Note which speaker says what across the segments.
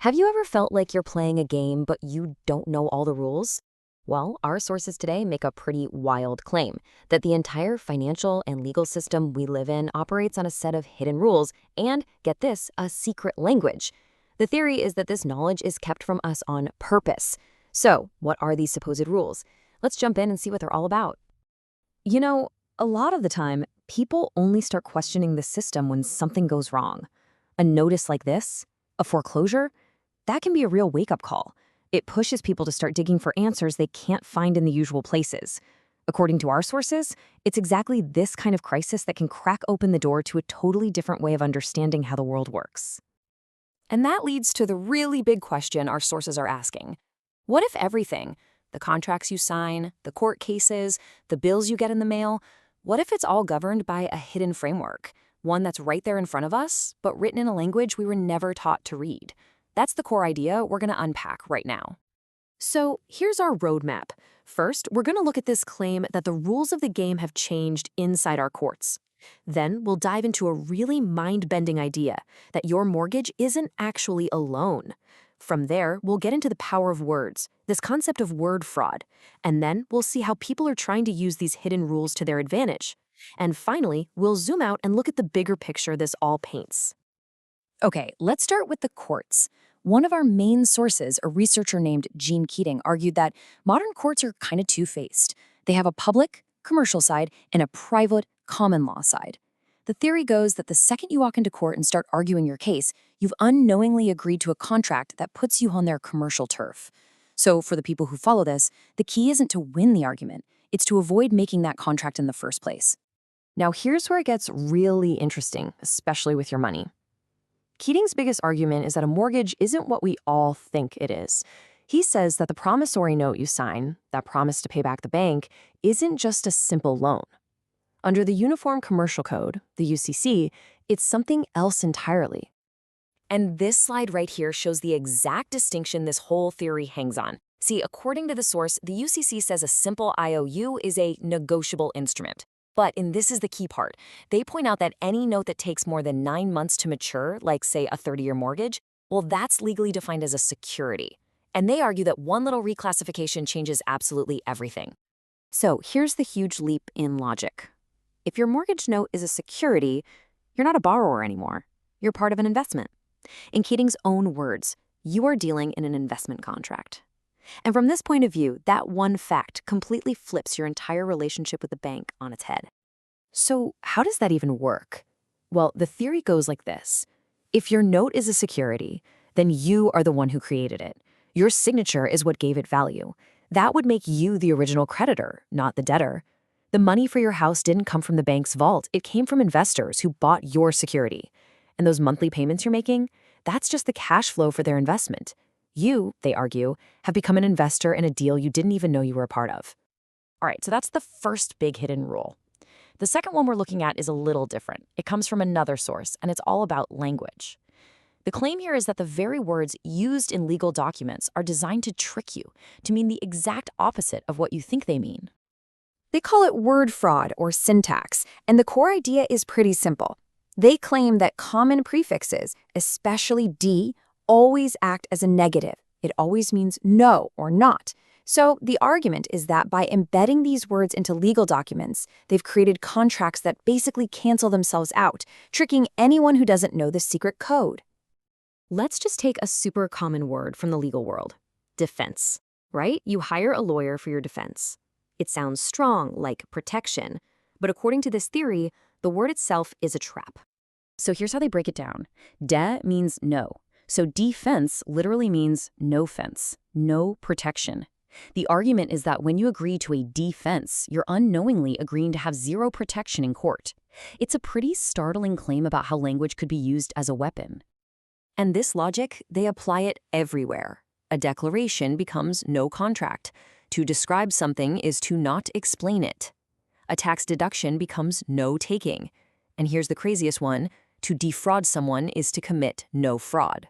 Speaker 1: Have you ever felt like you're playing a game but you don't know all the rules? Well, our sources today make a pretty wild claim that the entire financial and legal system we live in operates on a set of hidden rules and, get this, a secret language. The theory is that this knowledge is kept from us on purpose. So, what are these supposed rules? Let's jump in and see what they're all about. You know, a lot of the time, people only start questioning the system when something goes wrong. A notice like this, a foreclosure, that can be a real wake-up call. It pushes people to start digging for answers they can't find in the usual places. According to our sources, it's exactly this kind of crisis that can crack open the door to a totally different way of understanding how the world works. And that leads to the really big question our sources are asking. What if everything, the contracts you sign, the court cases, the bills you get in the mail, what if it's all governed by a hidden framework, one that's right there in front of us, but written in a language we were never taught to read? That's the core idea we're going to unpack right now. So here's our roadmap. First, we're going to look at this claim that the rules of the game have changed inside our courts. Then we'll dive into a really mind-bending idea that your mortgage isn't actually a loan. From there, we'll get into the power of words, this concept of word fraud, and then we'll see how people are trying to use these hidden rules to their advantage. And finally, we'll zoom out and look at the bigger picture this all paints. Okay, let's start with the courts. One of our main sources, a researcher named Gene Keating, argued that modern courts are kind of two-faced. They have a public, commercial side and a private, common law side. The theory goes that the second you walk into court and start arguing your case, you've unknowingly agreed to a contract that puts you on their commercial turf. So for the people who follow this, the key isn't to win the argument, it's to avoid making that contract in the first place. Now here's where it gets really interesting, especially with your money. Keating's biggest argument is that a mortgage isn't what we all think it is. He says that the promissory note you sign, that promise to pay back the bank, isn't just a simple loan. Under the Uniform Commercial Code, the UCC, it's something else entirely. And this slide right here shows the exact distinction this whole theory hangs on. See, according to the source, the UCC says a simple IOU is a negotiable instrument. And this is the key part, they point out that any note that takes more than 9 months to mature, like say a 30-year mortgage, well, that's legally defined as a security. And they argue that one little reclassification changes absolutely everything. So here's the huge leap in logic. If your mortgage note is a security, you're not a borrower anymore. You're part of an investment. In Keating's own words, you are dealing in an investment contract. And from this point of view, that one fact completely flips your entire relationship with the bank on its head. So how does that even work? Well, the theory goes like this. If your note is a security, then you are the one who created it. Your signature is what gave it value. That would make you the original creditor, not the debtor. The money for your house didn't come from the bank's vault. It came from investors who bought your security. And those monthly payments you're making, that's just the cash flow for their investment. You, they argue, have become an investor in a deal you didn't even know you were a part of. All right, so that's the first big hidden rule. The second one we're looking at is a little different. It comes from another source, and it's all about language. The claim here is that the very words used in legal documents are designed to trick you, to mean the exact opposite of what you think they mean. They call it word fraud or syntax, and the core idea is pretty simple. They claim that common prefixes, especially D, always act as a negative. It always means no or not. So the argument is that by embedding these words into legal documents, they've created contracts that basically cancel themselves out, tricking anyone who doesn't know the secret code. Let's just take a super common word from the legal world. Defense, right? You hire a lawyer for your defense. It sounds strong, like protection, but according to this theory, the word itself is a trap. So here's how they break it down. De means no. So defense literally means no fence, no protection. The argument is that when you agree to a defense, you're unknowingly agreeing to have zero protection in court. It's a pretty startling claim about how language could be used as a weapon. And this logic, they apply it everywhere. A declaration becomes no contract. To describe something is to not explain it. A tax deduction becomes no taking. And here's the craziest one, to defraud someone is to commit no fraud.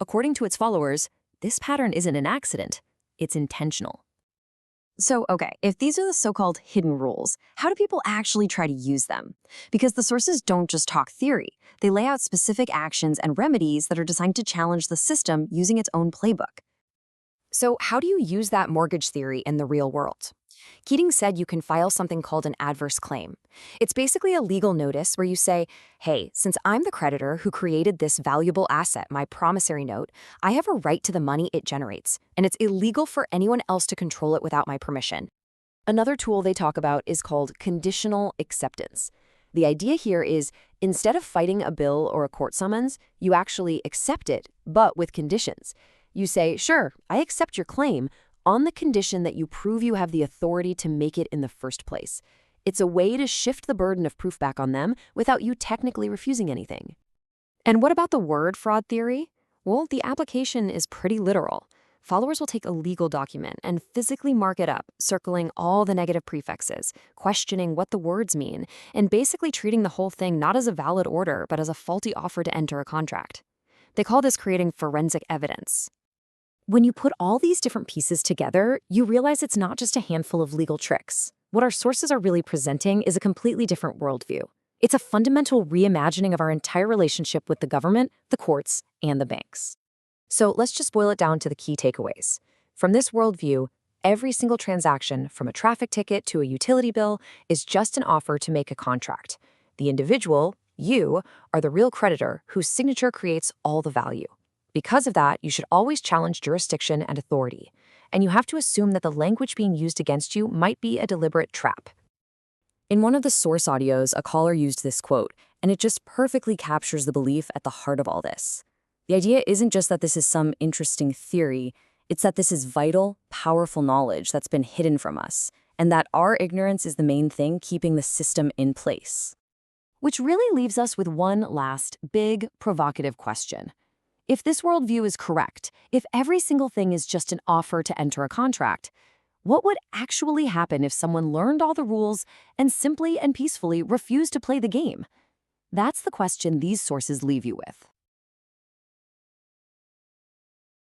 Speaker 1: According to its followers, this pattern isn't an accident, it's intentional.
Speaker 2: So, okay, if these are the so-called hidden rules, how do people actually try to use them? Because the sources don't just talk theory. They lay out specific actions and remedies that are designed to challenge the system using its own playbook.
Speaker 1: So, how do you use that mortgage theory in the real world? Keating said you can file something called an adverse claim. It's basically a legal notice where you say, hey, since I'm the creditor who created this valuable asset, my promissory note, I have a right to the money it generates, and it's illegal for anyone else to control it without my permission. Another tool they talk about is called conditional acceptance. The idea here is instead of fighting a bill or a court summons, you actually accept it, but with conditions. You say, sure, I accept your claim on the condition that you prove you have the authority to make it in the first place. It's a way to shift the burden of proof back on them without you technically refusing anything. And what about the word fraud theory? Well, the application is pretty literal. Followers will take a legal document and physically mark it up, circling all the negative prefixes, questioning what the words mean, and basically treating the whole thing not as a valid order, but as a faulty offer to enter a contract. They call this creating forensic evidence. When you put all these different pieces together, you realize it's not just a handful of legal tricks. What our sources are really presenting is a completely different worldview. It's a fundamental reimagining of our entire relationship with the government, the courts, and the banks. So let's just boil it down to the key takeaways. From this worldview, every single transaction, from a traffic ticket to a utility bill, is just an offer to make a contract. The individual, you, are the real creditor whose signature creates all the value. Because of that, you should always challenge jurisdiction and authority. And you have to assume that the language being used against you might be a deliberate trap. In one of the source audios, a caller used this quote, and it just perfectly captures the belief at the heart of all this. The idea isn't just that this is some interesting theory, it's that this is vital, powerful knowledge that's been hidden from us, and that our ignorance is the main thing keeping the system in place. Which really leaves us with one last, big, provocative question. If this worldview is correct, if every single thing is just an offer to enter a contract, what would actually happen if someone learned all the rules and simply and peacefully refused to play the game? That's the question these sources leave you with.